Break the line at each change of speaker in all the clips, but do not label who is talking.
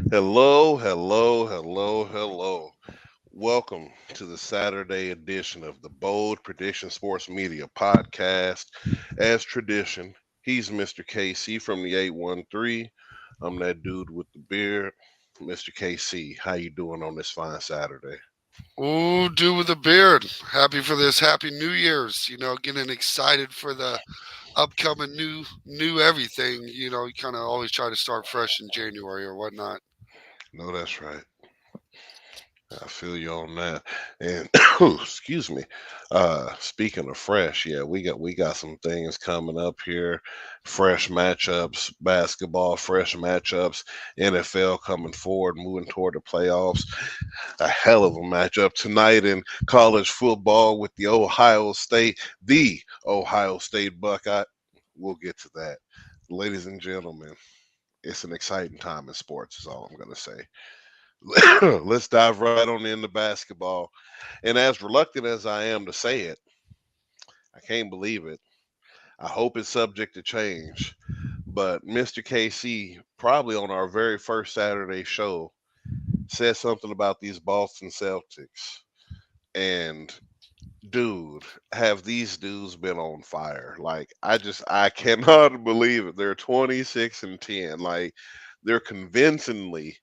Hello, hello, hello, hello. Welcome to the Saturday edition of the Bold Prediction Sports Media podcast. As tradition, he's Mr. KC from the 813. I'm that dude with the beard. Mr. KC, how you doing on this fine Saturday?
Ooh, dude with a beard. Happy for this. Happy New Year's. Getting excited for the upcoming new everything. You kind of always try to start fresh in January or whatnot.
No, that's right. I feel you on that. And excuse me. Speaking of fresh, yeah, we got some things coming up here. Fresh matchups, basketball, fresh matchups, NFL coming forward, moving toward the playoffs. A hell of a matchup tonight in college football with the Ohio State Buckeye. We'll get to that. Ladies and gentlemen, it's an exciting time in sports, is all I'm gonna say. Let's dive right on into basketball. And as reluctant as I am to say it, I can't believe it. I hope it's subject to change. But Mr. KC, probably on our very first Saturday show, said something about these Boston Celtics. And dude, have these dudes been on fire? Like I cannot believe it. They're 26-10. Like they're convincingly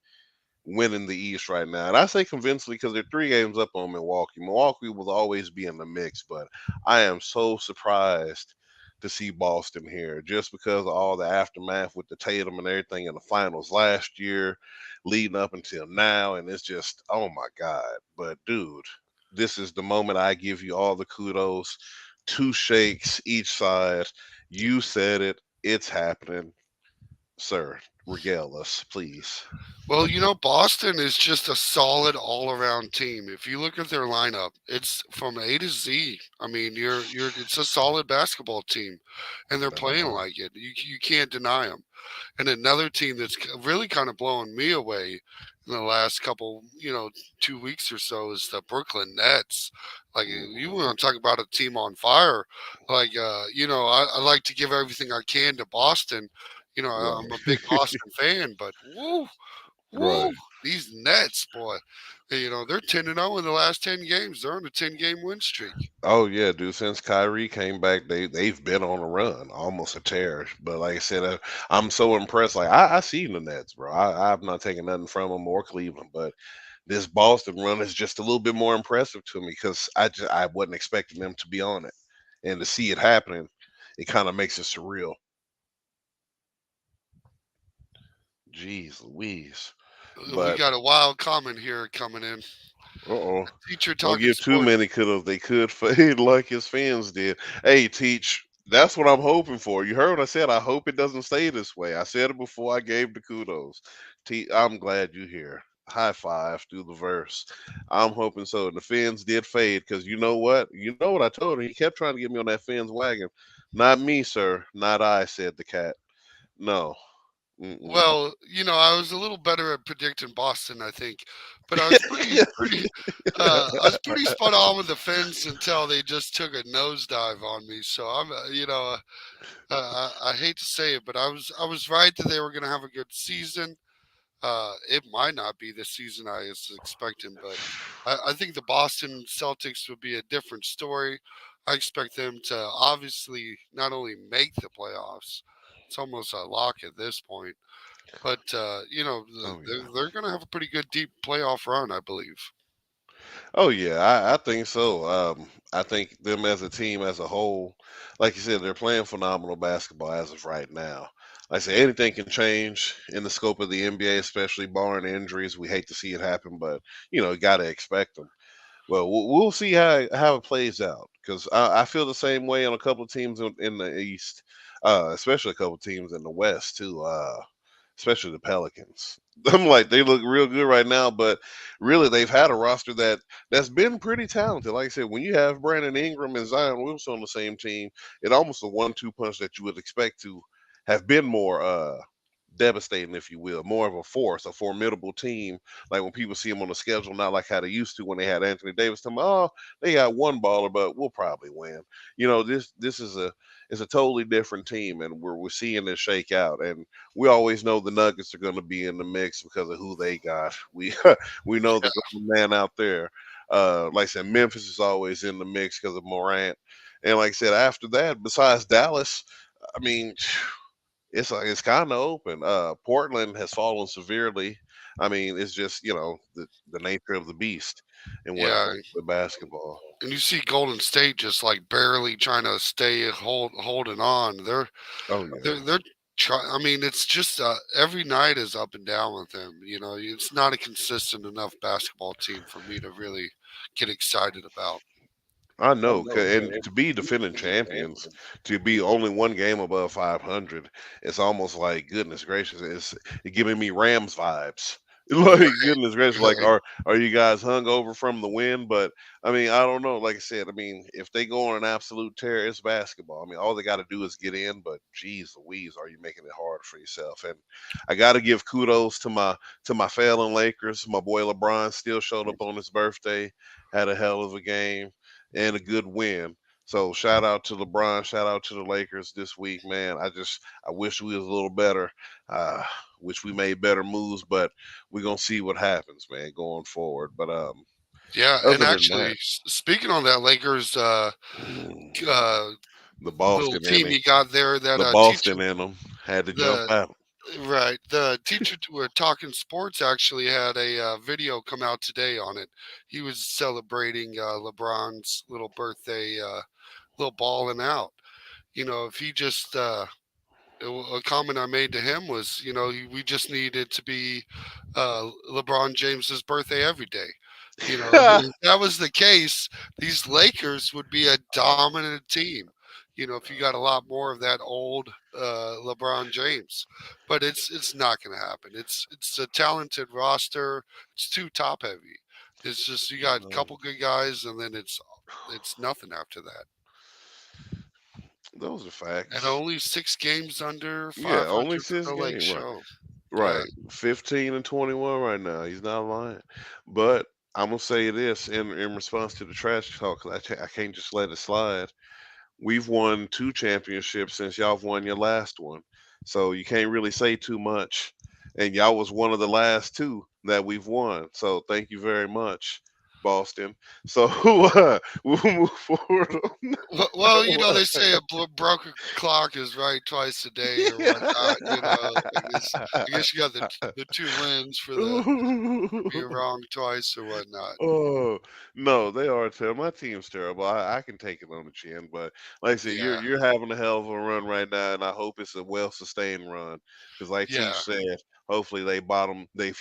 winning the East right now. And I say convincingly because they're 3 games up on Milwaukee. Milwaukee will always be in the mix, but I am so surprised to see Boston here just because of all the aftermath with the Tatum and everything in the finals last year, leading up until now. And it's just, oh my God. But dude, this is the moment I give you all the kudos. Two shakes each side. You said it. It's happening. Sir, regale us, please.
Well, Boston is just a solid all-around team. If you look at their lineup, it's from A to Z. I mean, it's a solid basketball team, and they're playing
Uh-huh.
like it. You can't deny them. And another team that's really kind of blowing me away in the last couple, 2 weeks or so is the Brooklyn Nets. Like you
Mhm.
want to talk about a team on fire. Like I like to give everything I can to Boston. I'm a big
Right.
Boston fan, but woo,
Right.
woo, these Nets, boy, they're 10-0 in the last 10 games. They're on a 10-game win streak.
Oh yeah, dude. Since Kyrie came back, they've been on a run, almost a tear. But like I said, I'm so impressed. Like I see the Nets, bro. I'm not taking nothing from them or Cleveland, but this Boston run is just a little bit more impressive to me because I wasn't expecting them to be on it, and to see it happening, it kind of makes it surreal. Jeez Louise.
We
But
got a wild comment here coming in.
oh,
Teacher
don't
talking
give too
sports.
many kudos. They could fade like his fans did. Hey, Teach, that's what I'm hoping for. You heard what I said. I hope it doesn't stay this way. I said it before I gave the kudos. I'm glad you're here. High five through the verse. I'm hoping so. And the fans did fade because you know what? You know what I told him? He kept trying to get me on that fans wagon. Not me, sir. Not I, said the cat. No. Mm-mm.
Well, I was a little better at predicting Boston, I think, but I was I was pretty spot on with the Finns until they just took a nosedive on me. So I hate to say it, but I was right that they were going to have a good season. It might not be the season I was expecting, but I think the Boston Celtics would be a different story. I expect them to obviously not only make the playoffs, it's almost a lock at this point, but
Oh yeah.
they're going to have a pretty good deep playoff run, I believe.
Oh yeah, I think so. I think them as a team as a whole, like you said, they're playing phenomenal basketball as of right now. Like I say, anything can change in the scope of the NBA, especially barring injuries. We hate to see it happen, but you got to expect them. Well, we'll see how it plays out because I feel the same way on a couple of teams in the East, especially a couple of teams in the West too. Especially the Pelicans. I'm like they look real good right now, but really they've had a roster that's been pretty talented. Like I said, when you have Brandon Ingram and Zion Wilson on the same team, it almost a 1-2 punch that you would expect to have been more devastating, if you will, more of a force, a formidable team. Like when people see them on the schedule, not like how they used to when they had Anthony Davis. Tell them, oh, they got one baller, but we'll probably win. This is a totally different team, and we're seeing this shake out. And we always know the Nuggets are going to be in the mix because of who they got. We we know the man out there. Like I said, Memphis is always in the mix because of Morant. And like I said, after that, besides Dallas, I mean, it's kind of open. Portland has fallen severely. I mean, it's just the nature of the beast and what
Yeah,
comes with basketball.
and you see Golden State just like barely trying to stay holding on.
Oh yeah.
They're I mean, it's just every night is up and down with them. It's not a consistent enough basketball team for me to really get excited about.
I know, and to be defending champions, to be only one game above 500, it's almost like goodness gracious, it's giving me Rams vibes. Like goodness gracious, like
Right.
are you guys hung over from the win? But I mean, I don't know. Like I said, I mean, if they go on an absolute tear, it's basketball. I mean, all they got to do is get in. But geez, Louise, are you making it hard for yourself? And I got to give kudos to my failing Lakers. My boy LeBron still showed up on his birthday, had a hell of a game and a good win. So shout out to LeBron, shout out to the Lakers this week, man. I wish we was a little better. Uh wish we made better moves, but we're gonna see what happens, man, going forward. But
Yeah, and
other than
actually,
that,
speaking on that Lakers uh,
the
little
Boston
team
inning,
you got there, that
the
teacher,
Boston in them had to jump
the
out.
right, the teacher to Talking Sports actually had a video come out today on it. He was celebrating LeBron's little birthday, little balling out. If he just a comment I made to him was, we just needed to be LeBron James's birthday every day. If that was the case, these Lakers would be a dominant team. If you got a lot more of that old LeBron James, but it's not going to happen. It's a talented roster. It's too top heavy. It's just you got a couple good guys, and then it's nothing after that.
Those are
And
facts.
only 6 games under
Yeah, only
500 for
six
the Lake
game, right?
Show. Yeah,
Right. 15 and 21 right now. He's not lying. But I'm gonna say this in response to the trash talk, 'cause I can't just let it slide. We've won 2 championships since y'all have won your last one. So you can't really say too much. And y'all was one of the last 2 that we've won. So thank you very much, Boston. So we'll move forward on
well, they
that
say a broken clock is right twice a day or whatnot. I guess you got the 2 wins for the being
one.
wrong twice or whatnot.
Oh no, they are terrible. My team's terrible. I can take it on the chin, but like I said,
Yeah,
you're having a hell of a run right now, and I hope it's a well sustained run. Because like
yeah.
Teach said, hopefully they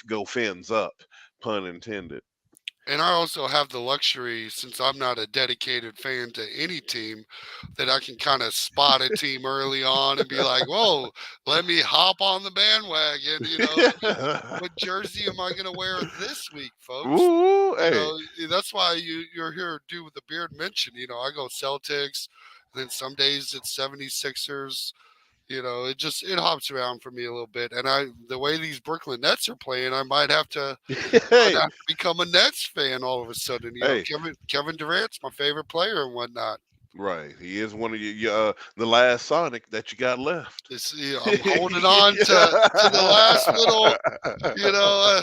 go fins up, pun intended.
And I also have the luxury, since I'm not a dedicated fan to any team, that I can kind of spot a team early on and be like, "Whoa, let me hop on the bandwagon." What jersey am I going to wear this week, folks?
Ooh, hey,
That's why you're here to do with the beard mention. I go Celtics, and then some days it's 76ers. It hops around for me a little bit. And the way these Brooklyn Nets are playing, I'd
hey,
have to become a Nets fan all of a sudden.
hey.
Kevin Durant's my favorite player and whatnot.
Right, he is one of the last Sonic that you got left.
I'm holding on to the last little. You know,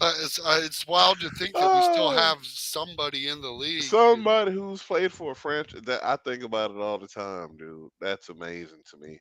it's wild to think that we still
Oh.
have somebody in the league.
Somebody who's played for a franchise that I think about it all the time, dude. That's amazing to me.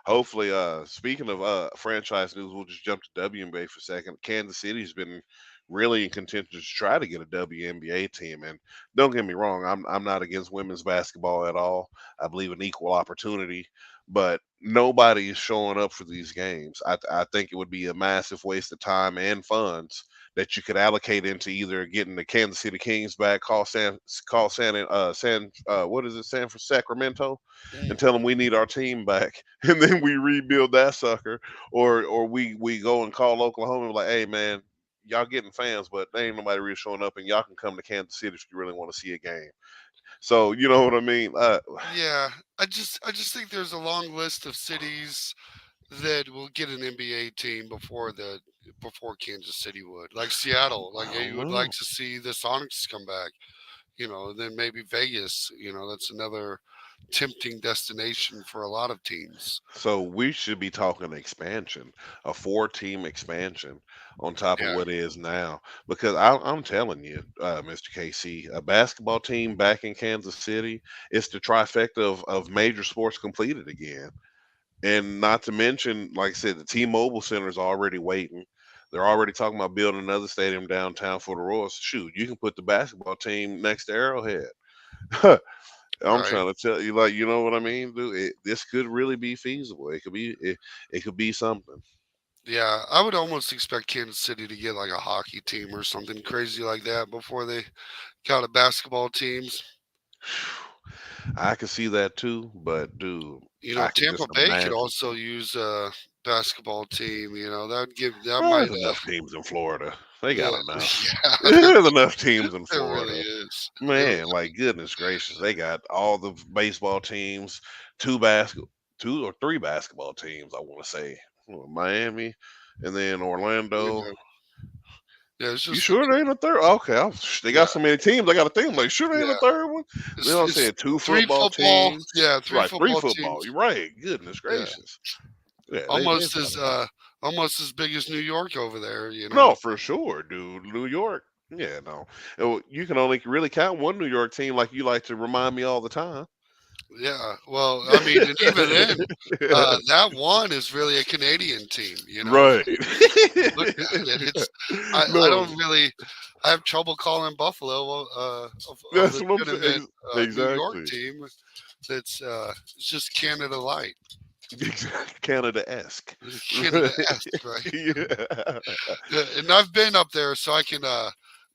Hopefully, speaking of franchise news, we'll just jump to WNBA for a second. Kansas City's been really in contention to try to get a WNBA team. And don't get me wrong, I'm not against women's basketball at all. I believe in equal opportunity, but nobody is showing up for these games. I think it would be a massive waste of time and funds that you could allocate into either getting the Kansas City Kings back, call San what is it, San for Sacramento, and
Mm.
tell them we need our team back, and then we rebuild that sucker, or we go and call Oklahoma and be like, hey man, y'all getting fans, but there ain't nobody really showing up, and y'all can come to Kansas City if you really want to see a game. So you know what I mean?
Yeah, I just think there's a long list of cities that will get an NBA team before Kansas City would, like Seattle. Like
I don't
you would like
know.
to see the Sonics come back. Then maybe Vegas. That's another tempting destination for a lot of teams.
So we should be talking expansion, a four-team expansion on top of
Yeah,
what is now. Because I'm telling you, Mr. KC, a basketball team back in Kansas City, it's the trifecta of major sports completed again. And not to mention, like I said, the T-Mobile Center is already waiting. They're already talking about building another stadium downtown for the Royals. Shoot, you can put the basketball team next to Arrowhead. I'm
right.
trying to tell you, like, you know what I mean, dude. This could really be feasible. It could be something.
Yeah, I would almost expect Kansas City to get like a hockey team or something crazy like that before they got a basketball teams.
I could see that too, but dude, I can
Tampa
just
Bay could
imagine.
also use a basketball team. That
Well,
might
there's enough teams in Florida. They
yeah,
got enough.
yeah,
There's enough teams in
there really
Florida.
is. It really,
Man, like goodness gracious, they got all the baseball teams, two basket, two or three basketball teams. I want to say Miami, and then Orlando.
yeah, it's
You
just
sure they ain't a third? Okay, they
yeah,
got so many teams. I got to think. Like, sure they ain't a
yeah.
third one? Then I'm
It's
saying two
three
football
football,
teams.
yeah, three
Right, three
football
football.
teams.
You're right. Goodness
Yeah,
gracious. Yeah, they've
almost
got
as
enough.
almost as big as New York over there.
No, for sure, dude. New York. Yeah, no. You can only really count one New York team, like you like to remind me all the time.
Yeah, well, I mean, and even then, that one is really a Canadian team.
Right.
Look at it. I
No,
don't really. I have trouble calling Buffalo a
that's what I'm
legitimate
saying.
New York
Exactly.
team. That's it's just Canada light,
Canada-esque.
Canada
Right.
esque, right?
Yeah.
And I've been up there, so I can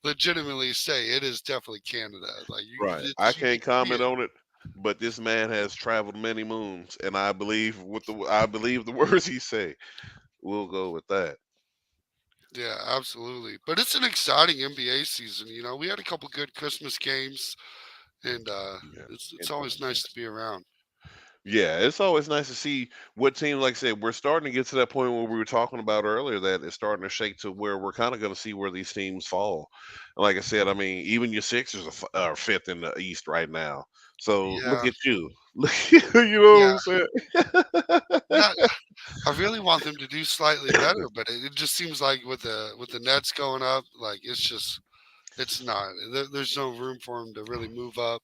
legitimately say it is definitely Canada. Like
Right. I
you can
can't
see
comment
it.
on it, but this man has traveled many moons, and I believe the words he say. We'll go with that.
Yeah, absolutely. But it's an exciting NBA season. We had a couple good Christmas games, and
Yeah.
it's always nice to be around.
Yeah, it's always nice to see what teams, like I said, we're starting to get to that point where we were talking about earlier that it's starting to shake to where we're kind of going to see where these teams fall. And like I said, I mean, even your Sixers are fifth in the East right now. So look
Yeah,
at you. Look, you know what
yeah.
I'm saying?
Yeah, I really want them to do slightly better, but it just seems like with the Nets going up, like it's not. There's no room for them to really move up.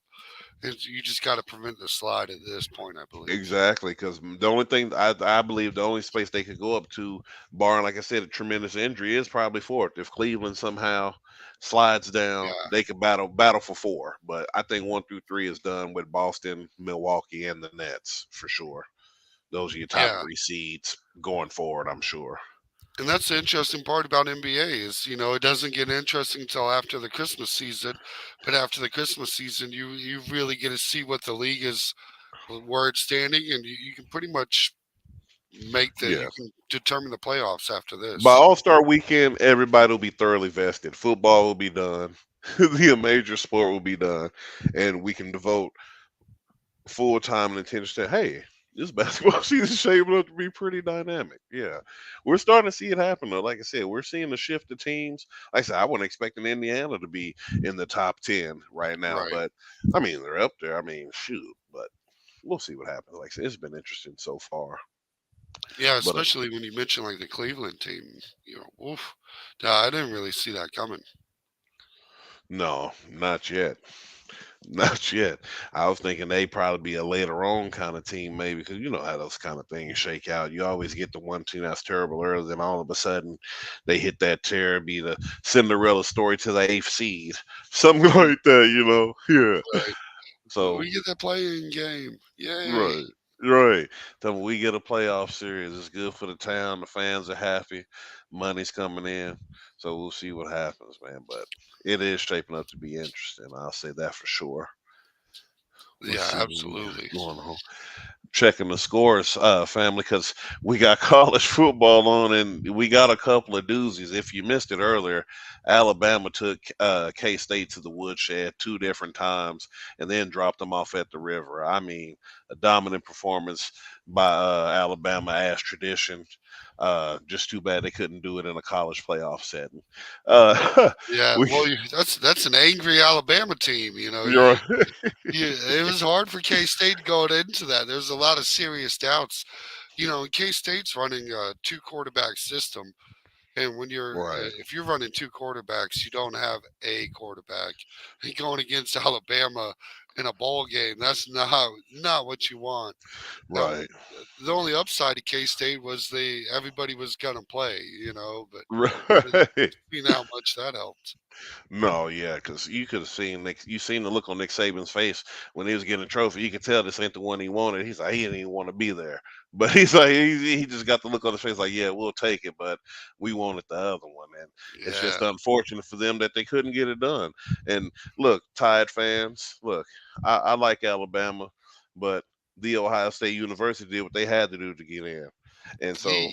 You just got to prevent the slide at this point, I believe.
Exactly, because the only thing I believe the only space they could go up to, barring like I said, a tremendous injury, is probably fourth. If Cleveland somehow slides down,
Yeah,
they could battle for four. But I think one through three is done with Boston, Milwaukee, and the Nets for sure. Those are your top
yeah.
three seeds going forward, I'm sure.
And that's the interesting part about NBA is, it doesn't get interesting until after the Christmas season. But after the Christmas season, you really get to see what the league is, where it's standing, and you can pretty much you
Yeah.
can determine the playoffs after
By
this.
All Star Weekend, everybody will be thoroughly vested. Football will be done. The major sport will be done, and we can devote full time and attention to, hey, this basketball season is shaping up to be pretty dynamic. Yeah. We're starting to see it happen though. Like I said, we're seeing the shift of teams. Like I said, I wasn't expecting Indiana to be in the top 10 right now,
Right.
but I mean, they're up there. I mean, shoot, but we'll see what happens. Like I said, it's been interesting so far.
Yeah,
But
especially when you mention like the Cleveland team. Oof. Yeah, I didn't really see that coming.
no, not yet. Not yet. I was thinking they'd probably be a later on kind of team, maybe, because you know how those kind of things shake out. You always get the one team that's terrible early, then all of a sudden they hit that tear, be the Cinderella story to the eighth seed, something like that. Yeah.
Right.
So
We get that playing game. Yay.
right, right. So when we get a playoff series, it's good for the town. The fans are happy. Money's coming in. So we'll see what happens, man. But it is shaping up to be interesting. I'll say that for sure. Let's
Yeah,
see what we got
absolutely.
going on. checking the scores, family, because we got college football on, and we got a couple of doozies. If you missed it earlier, Alabama took K State to the woodshed 2 different times, and then dropped them off at the river. I mean, a dominant performance by Alabama as tradition. Just too bad they couldn't do it in a college playoff setting.
Yeah,
We,
well, that's an angry Alabama team.
you're
It was hard for K State going into that. There's a lot of serious doubts. K State's running a two quarterback system, and
right,
if you're running two quarterbacks, you don't have a quarterback. And going against Alabama in a bowl game, that's not what you want. Now,
right,
the only upside to K State was everybody was gonna play, but
right.
you know how much that helped.
No, yeah, because you could have seen you seen the look on Nick Saban's face when he was getting a trophy. You could tell this ain't the one he wanted. He's like he didn't even want to be there, but he's like he just got the look on his face like, yeah, we'll take it, but we wanted the other one, and it's just
Yeah,
unfortunate for them that they couldn't get it done. And look, Tide fans, look, I like Alabama, but the Ohio State University did what they had to do to get in, and so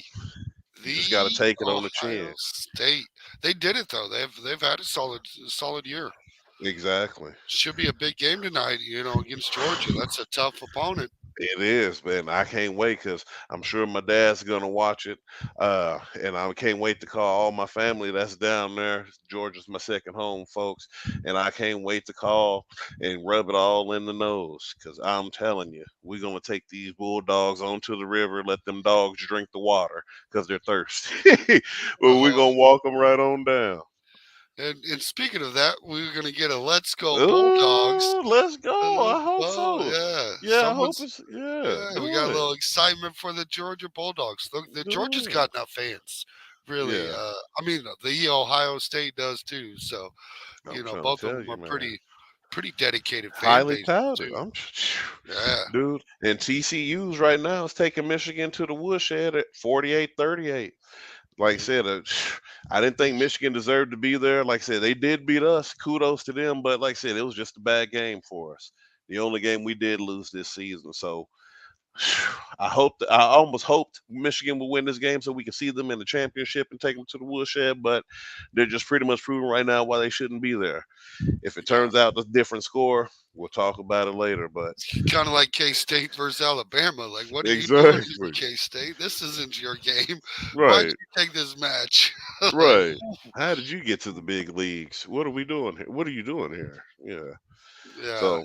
the
you just got to
the
take it on the
Ohio
chin.
State. They did it though. They've had a solid year.
Exactly.
Should be a big game tonight, against Georgia. That's a tough opponent.
It is, man. I can't wait because I'm sure my dad's gonna watch it, and I can't wait to call all my family that's down there. Georgia's my second home, folks, and I can't wait to call and rub it all in the nose. Because I'm telling you, we're gonna take these bulldogs onto the river, let them dogs drink the water because they're thirsty. Well, we're
Uh,
gonna walk them right on down.
and speaking of that, we're gonna get a Let's Go Bulldogs.
Oh, let's go! I hope
Oh
so.
yeah,
Yeah, I hope it's yeah.
we
Do
got a
it,
little excitement for the Georgia Bulldogs. The Georgia's
do it.
got enough fans, really.
Yeah.
I mean, the Ohio State does too. So
I'm trying to
both of
tell
them
you,
are
man.
pretty dedicated fan
Highly
bases
touted.
too.
I'm
Yeah,
dude. And TCU's right now is taking Michigan to the woodshed at 48-38. Like I
mm,
said, I didn't think Michigan deserved to be there. Like I said, they did beat us. Kudos to them. But like I said, it was just a bad game for us. The only game we did lose this season. So I almost hoped Michigan would win this game so we could see them in the championship and take them to the woodshed. But they're just pretty much proving right now why they shouldn't be there. If it
yeah.
turns out a different score, we'll talk about it later. But
Kind of like K State versus Alabama. Like, what are you doing here,
exactly.
K State? This isn't your game. Why'd
Right.
you take this match? Like,
Right. How did you get to the big leagues? What are we doing here? What are you doing here? Yeah.
yeah,
So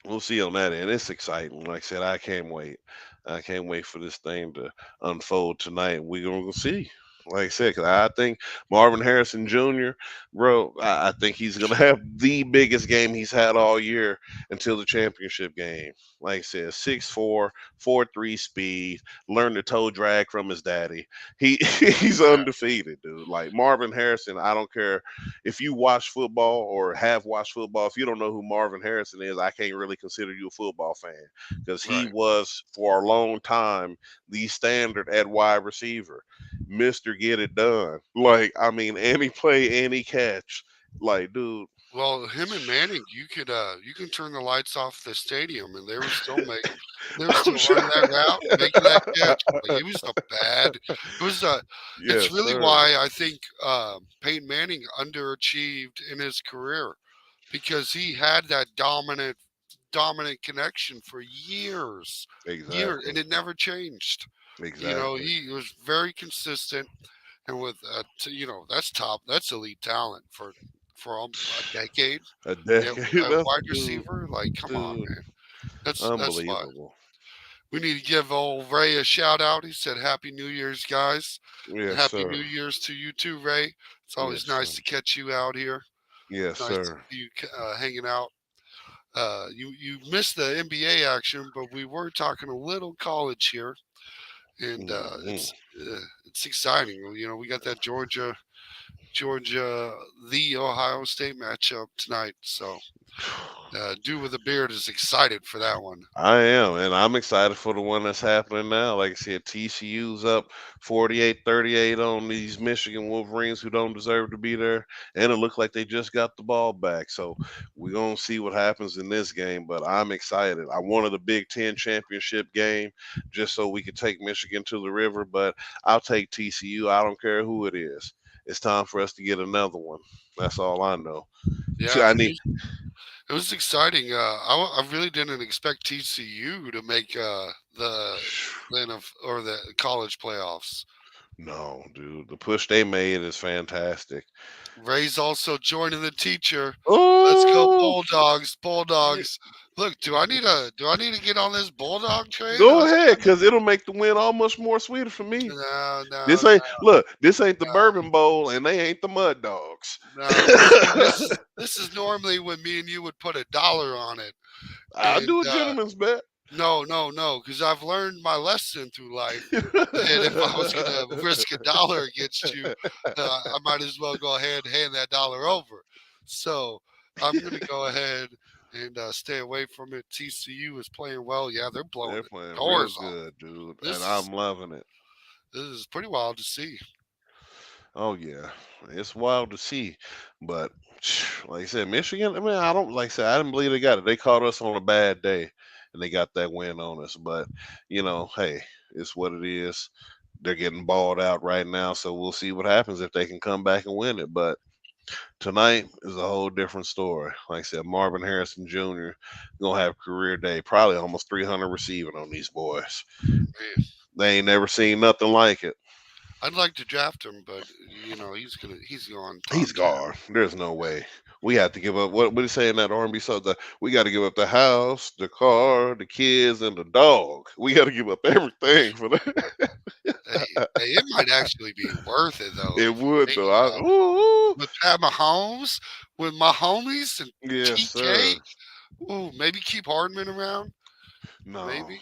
we'll see on that end. It's exciting. Like I said, I can't wait. I can't wait for this thing to unfold tonight. We're gonna go see. Like I said, 'cause I think Marvin Harrison Jr., bro, I think he's gonna have the biggest game he's had all year until the championship game. Like I said, 6'4", 4'3" speed, learned to toe drag from his daddy. He he's
yeah,
undefeated, dude. Like Marvin Harrison, I don't care if you watch football or have watched football, if you don't know who Marvin Harrison is, I can't really consider you a football fan because he
right.
was for a long time the standard at wide receiver, Mister Get It Done. Like I mean, any play, any catch. Like, dude,
Well, him and Manning, you can turn the lights off the stadium, and they were
I'm
still
sure.
running that route, making that catch. Like, he was a bad. It was It's
Yes,
really
sir.
why I think Peyton Manning underachieved in his career because he had that dominant connection for and
Exactly.
it never changed.
Exactly.
He was very consistent, and with that's elite talent for a decade.
A
Yeah,
decade.
a
That's
wide
dude,
receiver, like come on,
dude.
man. That's why
Unbelievable.
we need to give old Ray a shout out. He said Happy New Year's, guys, and
Yes,
Happy New
sir.
Year's to you too, Ray. It's always
Yes,
nice
sir.
to catch you out here.
Yes,
Nice to
sir.
see you hanging out. You missed the NBA action, but we were talking a little college here, and
Mhm.
it's exciting. We got that Georgia, the Ohio State matchup tonight. So Dude with a beard is excited for that one.
I am, and I'm excited for the one that's happening now. Like I said, TCU's up 48-38 on these Michigan Wolverines who don't deserve to be there. And it looked like they just got the ball back. So we're going to see what happens in this game. But I'm excited. I wanted a Big Ten championship game just so we could take Michigan to the river. But I'll take TCU. I don't care who it is. It's time for us to get another one. That's all I know.
Yeah,
I need.
it was exciting. I really didn't expect TCU to make the or the college playoffs.
No, dude. The push they made is fantastic.
Ray's also joining the teacher. Let's go
Oh,
Bulldogs,
yeah.
Bulldogs. Look, do I need to get on this Bulldog train? I
Go
was
ahead, cause it'll make the win all much more sweeter for me.
no, no,
This ain't look. This ain't the Bourbon Bowl, and they ain't the Mud Dogs.
no. See, this is normally when me and you would put $1 on it,
I'll
and
do a gentleman's bet.
no, no, no, because I've learned my lesson through life. And if I was gonna risk $1 against you, I might as well go ahead and hand that dollar over. So I'm gonna go ahead and stay away from it. TCU is playing well. Yeah, they're blowing
They're
the
playing real
doors off.
good, dude, and
This is
I'm loving it.
this is pretty wild to see.
Oh yeah, it's wild to see, but like I said, Michigan. I mean, I don't like I said. I didn't believe they got it. They caught us on a bad day, and they got that win on us. But hey, it's what it is. They're getting balled out right now, so we'll see what happens if they can come back and win it. But tonight is a whole different story. Like I said, Marvin Harrison Jr. gonna have a career day, probably almost 300 receiving on these boys.
Man,
They ain't never seen nothing like it.
I'd like to draft him, but he's going top
He's
10.
gone. There's no way. We had to give up what he say in that R&B song? We got to give up the house, the car, the kids, and the dog. We got to give up everything for that.
Hey, it might actually be worth it though.
It would
Think
though.
about it.
Ooh,
With Pat Mahomes, with my homies and
yes,
TK.
sir.
Ooh, maybe keep Hardman around.
No,
Maybe.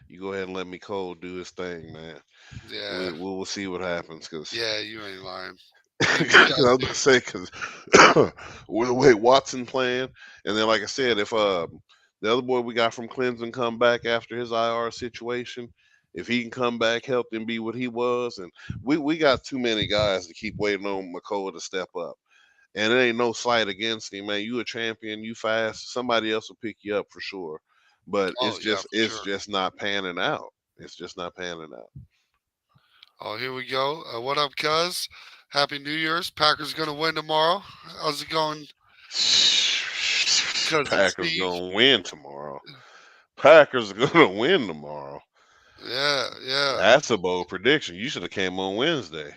you go ahead and let me Cole do his thing, man.
Yeah.
We'll see what happens because
Yeah, you ain't lying. You
I
gotta
was
do
gonna say because with the way Watson playing, and then like I said, if the other boy we got from Clemson come back after his IR situation, if he can come back healthy and be what he was, and we got too many guys to keep waiting on McCullough to step up. And it ain't no slight against him, man. You a champion, you fast. Somebody else will pick you up for sure. But
oh yeah, for
it's
sure.
just not panning out. It's just not panning out.
Oh, here we go. What up, cuz? Happy New Year's. Packers gonna win tomorrow. How's it going, cousin
Packers
Steve?
gonna win tomorrow. Packers are gonna win tomorrow.
Yeah, yeah.
That's a bold prediction. You should have came on Wednesday.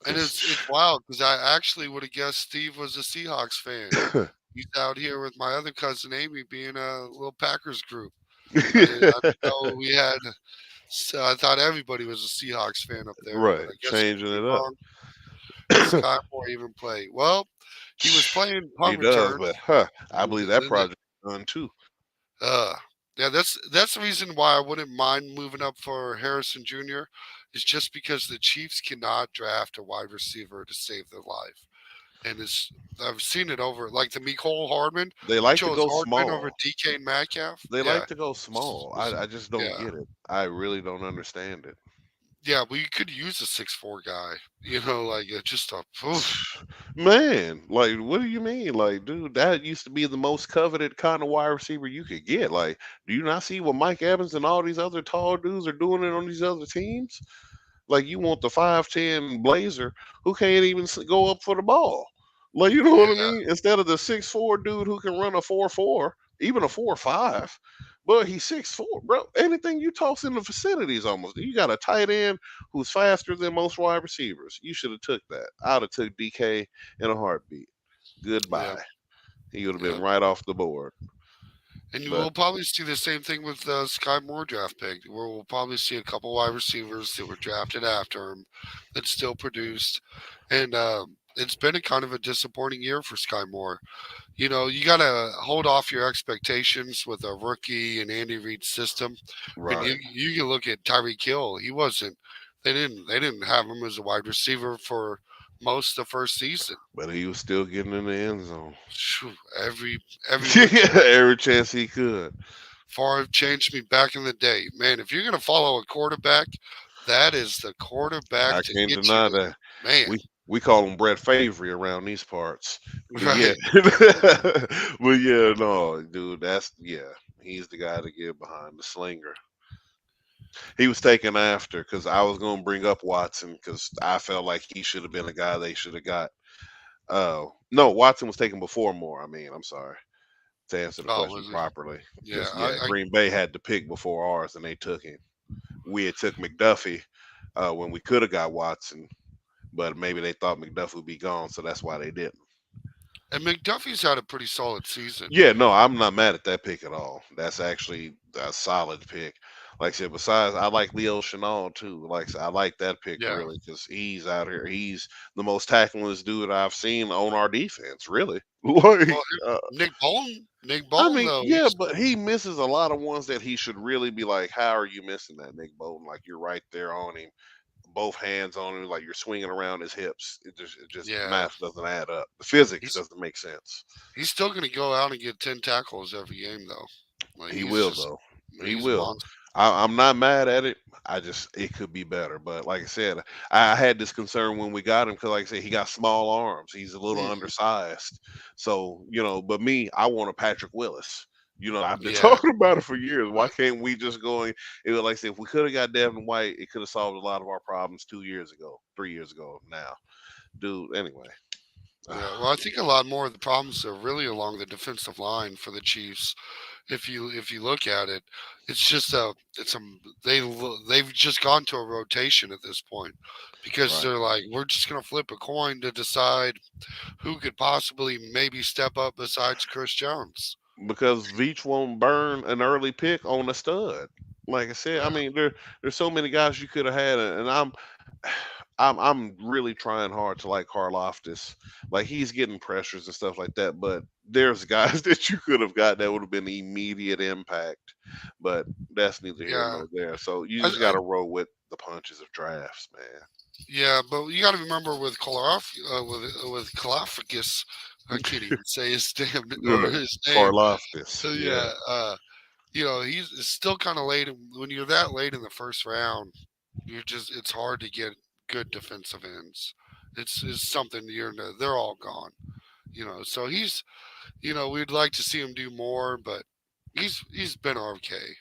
And
'Cause
it's wild because I actually would have guessed Steve was a Seahawks fan. He's out here with my other cousin Amy being a little Packers group. I didn't know we had. So I thought everybody was a Seahawks fan up there, but
right,
I guess I
changing
could be
it up.
wrong. Does Sky Moore even play? Well, he was playing
He
punt
does,
return.
but
He
I believe
was
that
in there.
project is done too.
Uh, yeah, that's the reason why I wouldn't mind moving up for Harrison Jr. is just because the Chiefs cannot draft a wide receiver to save their life. And it's I've seen it over like the Mecole Hardman.
They
You
like to
chose
go
Hardman over
small.
DK Metcalf.
They
Yeah,
like to go small. I just don't
yeah,
get it. I really don't understand it.
yeah. We could use a 6'4" guy. Like just a oof.
Man, like, what do you mean? Like, dude, that used to be the most coveted kind of wide receiver you could get. Like, do you not see what Mike Evans and all these other tall dudes are doing it on these other teams? Like, you want the 5'10" Blazer who can't even go up for the ball. Like, you know what I
Yeah,
mean? Instead of the 6'4" dude who can run a 4'4", even a 4'5", but he's 6'4", bro. Anything you toss in the vicinity is almost. You got a tight end who's faster than most wide receivers. You should have took that. I'd have took DK in a heartbeat.
yeah,
Goodbye. He would have
yeah.
been right off the board.
And you
But
will probably see the same thing with the Sky Moore draft pick, where we'll probably see a couple wide receivers that were drafted after him that still produced. And it's been a kind of a disappointing year for Sky Moore. You got to hold off your expectations with a rookie and Andy Reid's system. And
right,
you can look at Tyreek Hill. He wasn't. They didn't have him as a wide receiver for most of the first season.
but he was still getting in the end zone.
Phew, every which way.
Every chance he could.
Favre changed me back in the day. Man, if you're gonna follow a quarterback, that is the quarterback
I
to
can't
get you
deny
to
that.
man,
We call him Brett Favre around these parts. But yeah,
right?
but yeah, no, dude, he's the guy to get behind the slinger. He was taken after because I was going to bring up Watson because I felt like he should have been a guy they should have got. No, Watson was taken before Moore. I mean, I'm sorry to answer the
Oh,
question
was he?
properly
Yeah,
because yeah, Green Bay had to pick before ours and they took him. We had took McDuffie when we could have got Watson, but maybe they thought McDuffie would be gone, so that's why they didn't.
and McDuffie's had a pretty solid season.
Yeah, no, I'm not mad at that pick at all. That's actually a solid pick. Like I said, besides, I like Leo Chenal too. Like I said, I like that pick
Yeah.
really because he's out here. He's the most tacklingest dude I've seen on our defense. Really, like,
Well, Nick
I
Bolton
mean,
though,
yeah, but he misses a lot of ones that he should really be like, how are you missing that, Nick Bolton? Like you're right there on him, both hands on him, like you're swinging around his hips. It just the
yeah,
math doesn't add up. The physics
he's
doesn't make sense.
he's still gonna go out and get 10 tackles every game though. Like
He will
just
though. He
he's a
will.
monster.
I'm not mad at it. I just it could be better. But like I said, I had this concern when we got him because, like I said, he got small arms. He's a little
Mhm.
undersized. So but me, I want a Patrick Willis. I've been
Yeah,
talking about it for years. Why
right.
can't we just go and it was like I said, if we could have got Devin White, it could have solved a lot of our problems 2 years ago, 3 years ago now. Dude, anyway.
Yeah, well, I think a lot more of the problems are really along the defensive line for the Chiefs. If you look at it, it's just they've just gone to a rotation at this point because
Right.
they're like we're just gonna flip a coin to decide who could possibly maybe step up besides Chris Jones.
Because Veach won't burn an early pick on a stud. Like I said, I
Yeah,
mean there's so many guys you could have had, and I'm really trying hard to like Karloftis. Like he's getting pressures and stuff like that, but there's guys that you could have got that would have been immediate impact. But that's neither here
yeah,
nor there. So you just
I
got to roll with the punches of drafts, man.
yeah, but you got to remember with with Kalafakis, I can't even say his damn or his name.
Karloftis, yeah,
Yeah, he's it's still kind of late. When you're that late in the first round, it's hard to get good defensive ends. It's something they're all gone. So we'd like to see him do more, but he's been okay.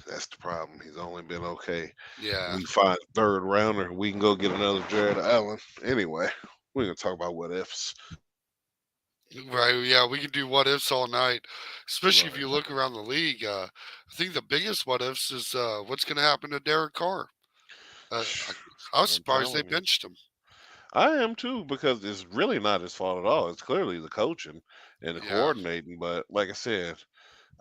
that's the problem. He's only been okay.
Yeah,
We find third rounder, we can go get another Jared Allen. Anyway, we're gonna talk about what ifs.
right. Yeah, we can do what ifs all night, especially if
Right.
you look around the league. I think the biggest what ifs is what's going to happen to Derek Carr. I was
I'm
surprised they
telling you.
benched him.
I am too, because it's really not his fault at all. It's clearly the coaching and the
Yeah,
coordinating. But like I said,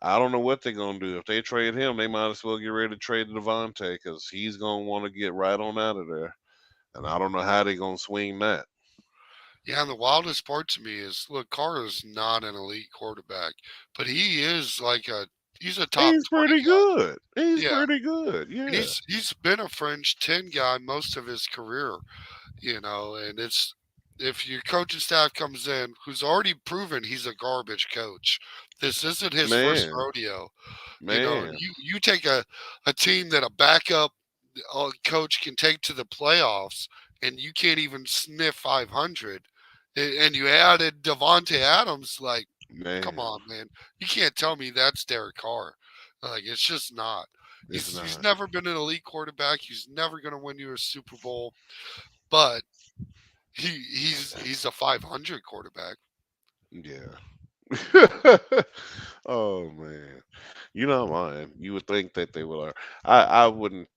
I don't know what they're gonna do. If they trade him, they might as well get ready to trade Devontae because he's gonna want to get right on out of there. And I don't know how they're gonna swing that.
yeah. And the wildest part to me is, look, Carr is not an elite quarterback, but he's a top
He's
20
pretty
guy.
good. He's
Yeah,
pretty good.
and
Yeah.
he's been a fringe 10 guy most of his career. And it's if your coaching staff comes in who's already proven he's a garbage coach. This isn't his first
Man,
rodeo.
man,
You take a team that a backup coach can take to the playoffs, and you can't even sniff 500, and you added Devonte Adams. Like, come
man.
on, man, you can't tell me that's Derek Carr. Like, it's just not.
It's
He's
not.
never been an elite quarterback. He's never going to win you a Super Bowl, but he's a 500 quarterback.
Yeah. Oh man. You know mine. You would think that they would. I wouldn't.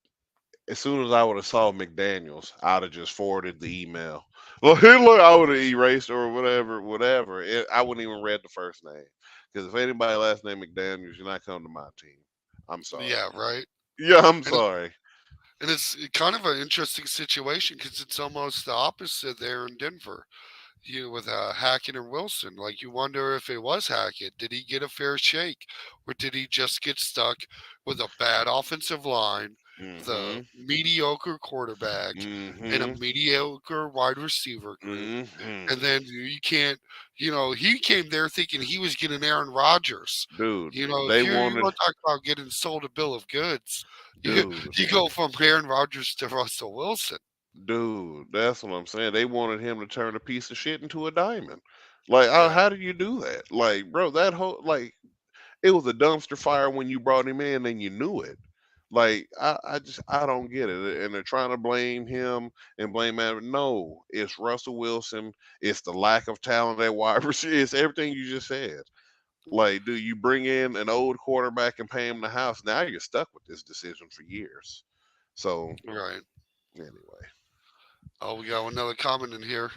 As soon as I would have saw McDaniel's, I'd have just forwarded the email. Well, hey, look, I would have erased or whatever, whatever. I wouldn't even read the first name because if anybody last name McDaniel's, you're not coming to my team. I'm sorry.
Yeah, right.
Yeah, I'm
And
sorry.
and it's kind of an interesting situation because it's almost the opposite there in Denver. With Hackett and Wilson, like you wonder if it was Hackett. Did he get a fair shake, or did he just get stuck with a bad offensive line? the
Mhm.
mediocre quarterback and a
Mhm.
mediocre wide receiver group.
Mhm.
And then you can't, he came there thinking he was getting Aaron Rodgers.
Dude,
If
they
you
wanted
want to talk about getting sold a bill of goods, you,
dude,
you go from Aaron Rodgers to Russell Wilson.
dude, that's what I'm saying. They wanted him to turn a piece of shit into a diamond. Like,
Yeah,
how do you do that? Like, bro, that whole it was a dumpster fire when you brought him in and you knew it. Like I don't get it. And they're trying to blame him and blame Adam. No, it's Russell Wilson. It's the lack of talent at wide receiver. It's everything you just said. Like, do you bring in an old quarterback and pay him the house? Now you're stuck with this decision for years. So
right.
anyway,
Oh, we got another comment in here.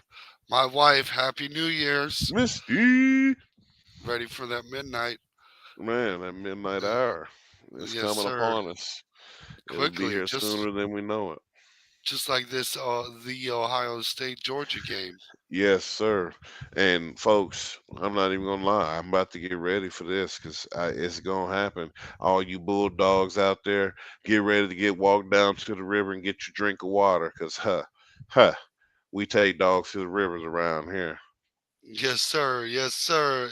My wife, Happy New Year's.
Misty,
Ready for that midnight.
man, that midnight hour is
Yes,
coming
sir.
upon us. It'll be
Quickly,
here sooner than we know it.
just like this, the Ohio State Georgia game.
Yes, sir. And folks, I'm not even gonna lie. I'm about to get ready for this because it's gonna happen. All you bulldogs out there, get ready to get walked down to the river and get your drink of water. Cause huh, we take dogs to the rivers around here.
Yes, sir. Yes, sir.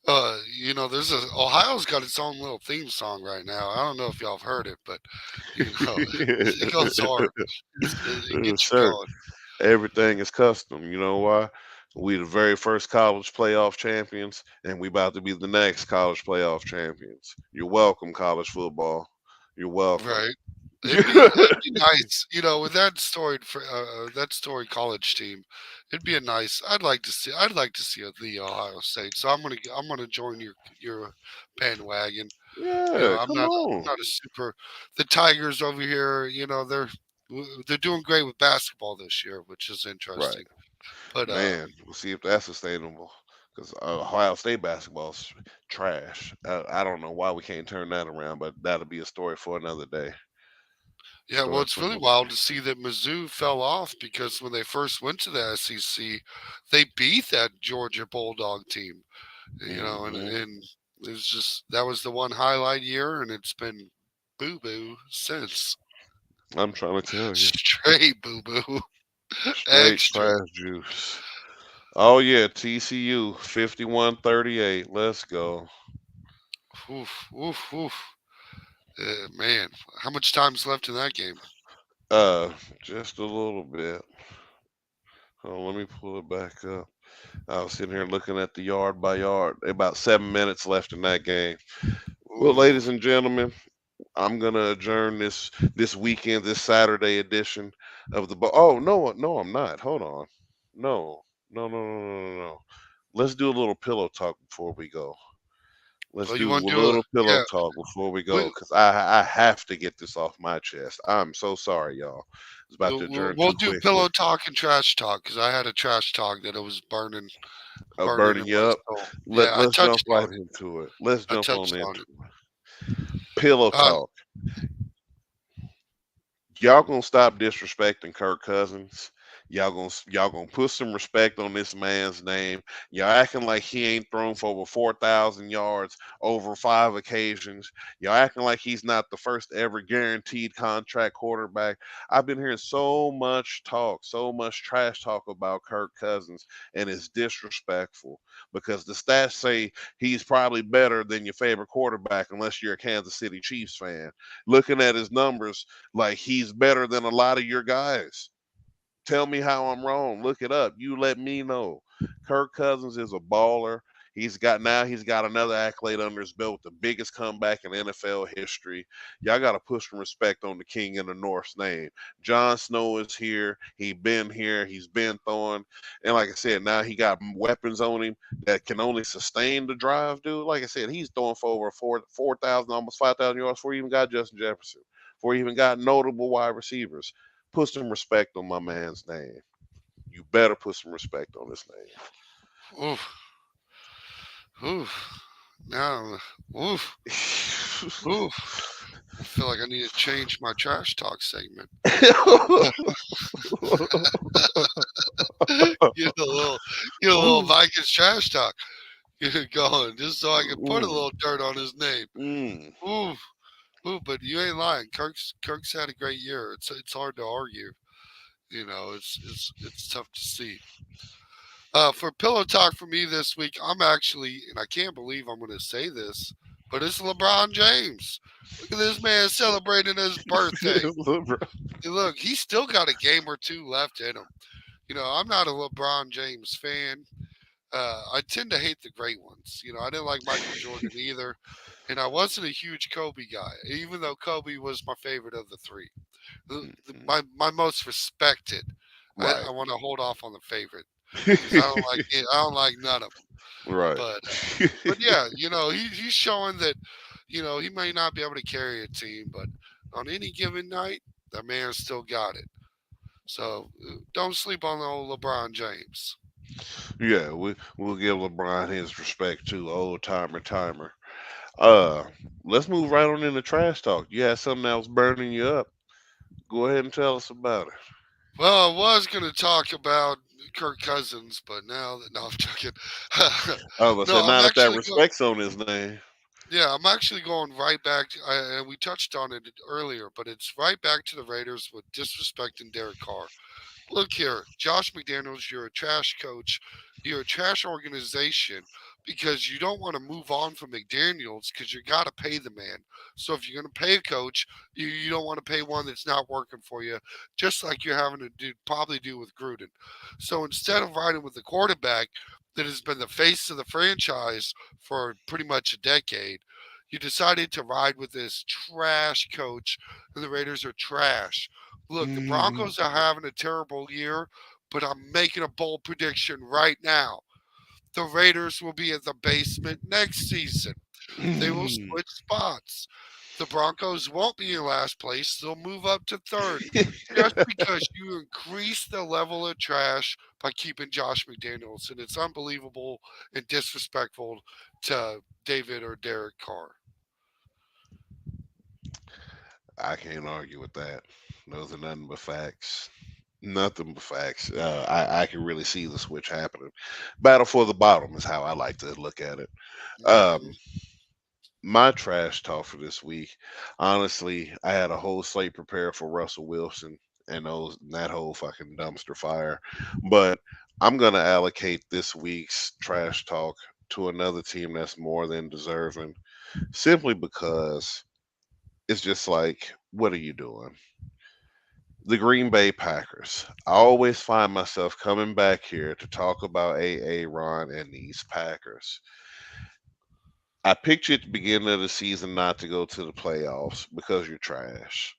And there's Ohio's got its own little theme song right now. I don't know if y'all have heard it, but it goes hard. It gets you
Sir,
going.
everything is custom. You know why? We the very first college playoff champions, and we about to be the next college playoff champions. You're welcome, college football. You're welcome.
Right. It'd be nice, with that story college team. It'd be a nice. I'd like to see the Ohio State. So I'm gonna join your bandwagon.
Yeah,
I'm
come
not I'm
on.
not a super. The Tigers over here, they're doing great with basketball this year, which is
Right.
interesting. But
Man, we'll see if that's sustainable. Because Ohio State basketball's trash. I don't know why we can't turn that around, but that'll be a story for another day.
yeah, well,
Story
it's
for
really
another
wild
day.
to see that Mizzou fell off because when they first went to the SEC, they beat that Georgia Bulldog team. And
Hmm.
it was just that was the one highlight year, and it's been boo boo since.
I'm trying to tell you.
Straight boo boo,
Straight
extra.
trash juice. Oh yeah, TCU 51-38. Let's go.
Oof, oof, oof. Man, how much time's left in that game?
Uh, just a little bit. Oh, let me pull it back up. I was sitting here looking at the yard by yard. About 7 minutes left in that game. Well,
Ooh,
ladies and gentlemen, I'm gonna adjourn this weekend, this Saturday edition of the. Oh no, no, I'm not. Hold on. No, no, no, no, no, no, no. Let's do a little pillow talk before we go. Let's
oh, you
do a
want to do a
little pillow
yeah?
talk before we
We
go, cause I have to get this off my chest. I'm so sorry, y'all. It's about to
we'll,
adjourn
we'll
too
do
quickly.
pillow talk and trash talk because I had a trash talk that it was
Oh,
burning
burning
in
you
my
up.
soul. Yeah, I
Let's jump
touched
right
on it.
into it. Let's
I
jump on
touched on
into
it.
it. Pillow
Uh,
talk. Y'all gonna stop disrespecting Kirk Cousins. Y'all gonna put some respect on this man's name. Y'all acting like he ain't thrown for over 4,000 yards over 5 occasions. Y'all acting like he's not the first ever guaranteed contract quarterback. I've been hearing so much talk, so much trash talk about Kirk Cousins, and it's disrespectful because the stats say he's probably better than your favorite quarterback unless you're a Kansas City Chiefs fan. Looking at his numbers, like he's better than a lot of your guys. Tell me how I'm wrong. Look it up. You let me know. Kirk Cousins is a baller. He's got another accolade under his belt, the biggest comeback in NFL history. Y'all got to put some respect on the King in the North's name. Jon Snow is here. He been here. He's been throwing, and like I said, now he got weapons on him that can only sustain the drive, dude. Like I said, he's throwing for over 4,000, almost 5,000 yards before he even got Justin Jefferson. Before he even got notable wide receivers. Put some respect on my man's name. You better put some respect on his name.
oof, oof. Now, oof, oof. I feel like I need to change my trash talk segment. Get a little
Ooh,
Vikings trash talk going, just so I can put a
ooh,
little dirt on his name.
mm.
Oof. Ooh, but you ain't lying. Kirk's had a great year. It's hard to argue. It's tough to see. For pillow talk for me this week, I'm actually, and I can't believe I'm going to say this, but it's LeBron James. Look at this man celebrating his birthday. Look, he's still got a game or two left in him. I'm not a LeBron James fan. I tend to hate the great ones. I didn't like Michael Jordan either, and I wasn't a huge Kobe guy, even though Kobe was my favorite of the three. My most respected. I
Right.
want to hold off on the favorite because I don't like it. I don't like none of them.
Right.
But yeah, he's showing that he may not be able to carry a team, but on any given night, the man still got it. So don't sleep on the old LeBron James.
Yeah, we'll give LeBron his respect too, old timer. Uh, let's move right on into trash talk. You had something that was burning you up. Go ahead and tell us about it.
Well, I was going to talk about Kirk Cousins, but now that no, I'm joking.
I was
No,
gonna say
I'm
now that
actually go.
respect's on his name.
Yeah, I'm actually going right back, and we touched on it earlier, but it's right back to the Raiders with disrespecting Derek Carr. Look here, Josh McDaniels, you're a trash coach. You're a trash organization because you don't want to move on from McDaniels because you got to pay the man. So if you're going to pay a coach, you don't want to pay one that's not working for you, just like you're having to probably do with Gruden. So instead of riding with the quarterback that has been the face of the franchise for pretty much a decade, you decided to ride with this trash coach, and the Raiders are trash. Look, the Broncos are having a terrible year, but I'm making a bold prediction right now. The Raiders will be in the basement next season. They will switch spots. The Broncos won't be in last place. They'll move up to third just because you increase the level of trash by keeping Josh McDaniels. And it's unbelievable and disrespectful to David or Derek Carr.
I can't argue with that. Those are nothing but facts. Nothing but facts. I can really see the switch happening. Battle for the bottom is how I like to look at it.
Hmm.
Um, my trash talk for this week. Honestly, I had a whole slate prepared for Russell Wilson and that whole fucking dumpster fire. But I'm gonna allocate this week's trash talk to another team that's more than deserving, simply because it's just like, what are you doing? The Green Bay Packers. I always find myself coming back here to talk about Ron and these Packers. I picked you at the beginning of the season not to go to the playoffs because you're trash.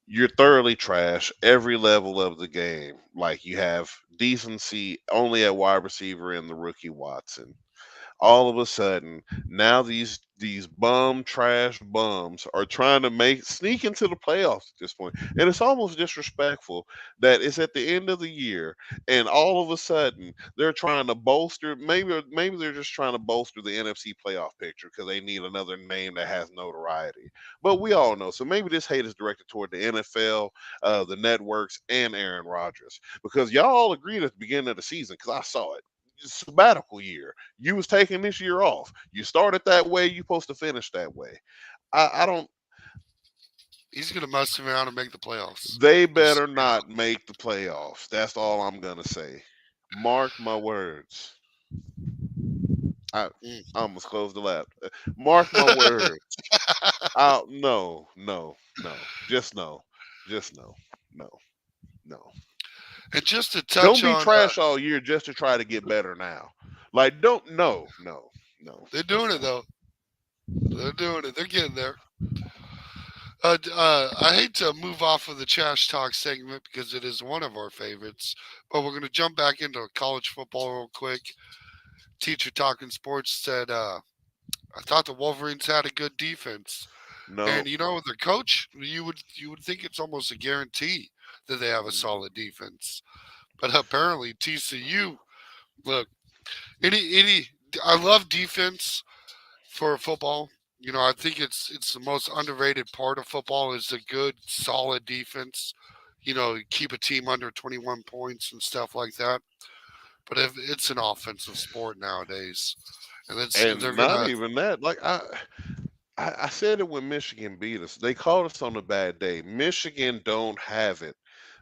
You're thoroughly trash every level of the game. Like you have decency only at wide receiver in the rookie Watson. All of a sudden, now these bum trash bums are trying to make sneak into the playoffs at this point. And it's almost disrespectful that it's at the end of the year and all of a sudden they're trying to bolster, maybe they're just trying to bolster the NFC playoff picture because they need another name that has notoriety. But we all know. So maybe this hate is directed toward the NFL, the networks, and Aaron Rodgers. Because y'all all agreed at the beginning of the season, because I saw it, sabbatical year. You was taking this year off. You started that way. You supposed to finish that way. I don't.
He's going to mess around and make the playoffs.
They
Just
better not make the playoffs. That's all I'm gonna say. Mark my words. I
mm.
I almost closed the lap. Mark my words. No. Just no. Just no. No. No.
And just to
Don't
touch
be
on,
trash all year just to try to get better now. Like don't no.
they're doing it though. They're doing it. They're getting there. I hate to move off of the trash talk segment because it is one of our favorites, but we're going to jump back into college football real quick. Teacher Talking Sports said, I thought the Wolverines had a good defense.
No.
And with their coach, you would think it's almost a guarantee that they have a solid defense. But apparently TCU, look, any I love defense for football. I think it's the most underrated part of football is a good, solid defense. Keep a team under 21 points and stuff like that. But if it's an offensive sport nowadays, and they're
And not
gonna
even that. Like I said it when Michigan beat us. They called us on a bad day. Michigan don't have it.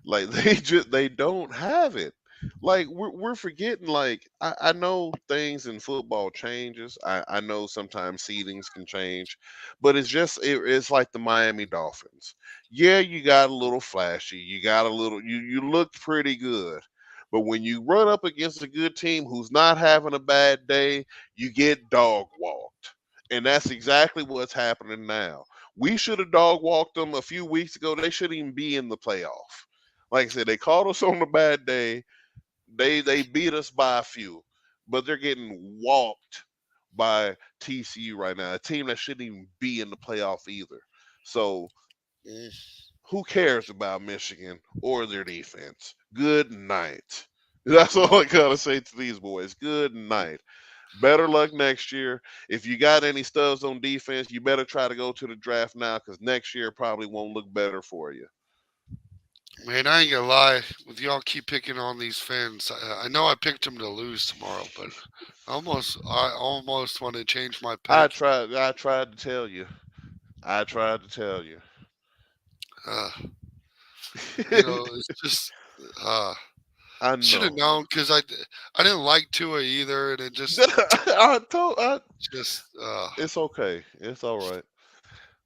Like they don't have it. Like we're forgetting. Like I know things in football changes. I know sometimes seedings can change, but it's like the Miami Dolphins. Yeah, you got a little flashy. You got a little. You looked pretty good. But when you run up against a good team who's not having a bad day, you get dog walked. And that's exactly what's happening now. We should have dog walked them a few weeks ago. They shouldn't even be in the playoff. Like I said, they caught us on a bad day. They beat us by a few, but they're getting walked by TCU right now, a team that shouldn't even be in the playoff either. So
Mm.
who cares about Michigan or their defense? Good night. That's all I gotta say to these boys. Good night. Better luck next year. If you got any studs on defense, you better try to go to the draft now because next year probably won't look better for you.
Man, I ain't gonna lie. With y'all keep picking on these fans, I know I picked them to lose tomorrow, but I almost want to change my
I
pick.
tried. I tried to tell you. I tried to tell you.
Uh, it's just
I
should have
know.
known because I didn't like Tua either, and it
I told.
just
It's okay. It's all right.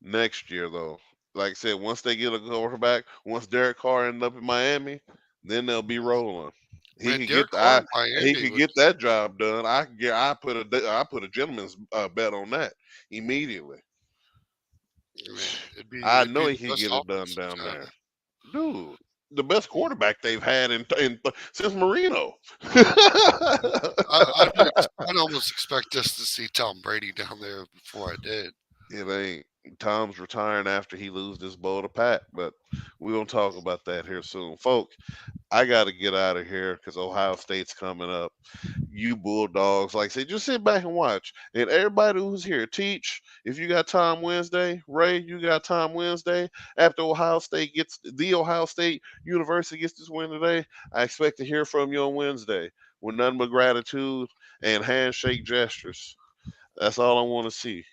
Next year, though, like I said, once they get a quarterback, once Derek Carr end up in Miami, then they'll be rolling. He
man,
could
Derek
get
Carr
the
in
he
Miami
could
was
get that job done. I put a gentleman's bet on that immediately.
man,
I
it'd
know
be
he
the
could
best
get it done
offense
down
we've had.
there, dude. The best quarterback they've had since Marino.
I'd almost expect us to see Tom Brady down there before I did.
It ain't. Tom's retiring after he loses this bowl to Pat, but we're gonna talk about that here soon, folks. I got to get out of here because Ohio State's coming up. You Bulldogs, like I said, just sit back and watch. And everybody who's here, teach. If you got time Wednesday, Ray, you got time Wednesday. After Ohio State University gets this win today, I expect to hear from you on Wednesday with nothing but gratitude and handshake gestures. That's all I want to see.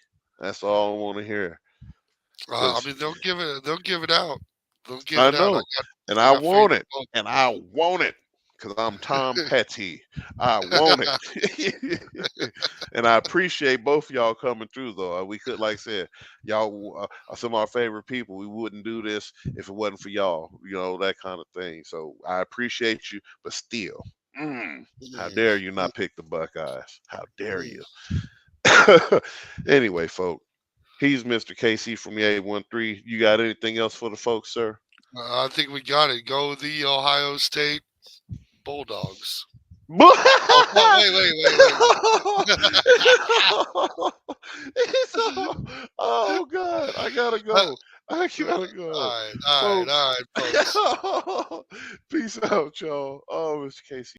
That's all I want to hear.
I
Cause
mean, they'll give it out. They'll give
I
it out.
know, and
I
I
got faith
want
in
it,
both.
and I want it, because I'm Tom Petty. I want it, and I appreciate both of y'all coming through. Though we could, like I said, y'all are some of our favorite people. We wouldn't do this if it wasn't for y'all. You know that kind of thing. So I appreciate you, but still, how
Mm,
dare you not pick the Buckeyes? How dare
mm.
you? Anyway, folks, he's Mr. KC from the 813. You got anything else for the folks, sir?
I think we got it. Go the Ohio State Bulldogs. Oh, wait.
It's oh God, I gotta go. I gotta go.
All
Folks,
right, folks.
peace out, y'all. Oh, Mr. Casey.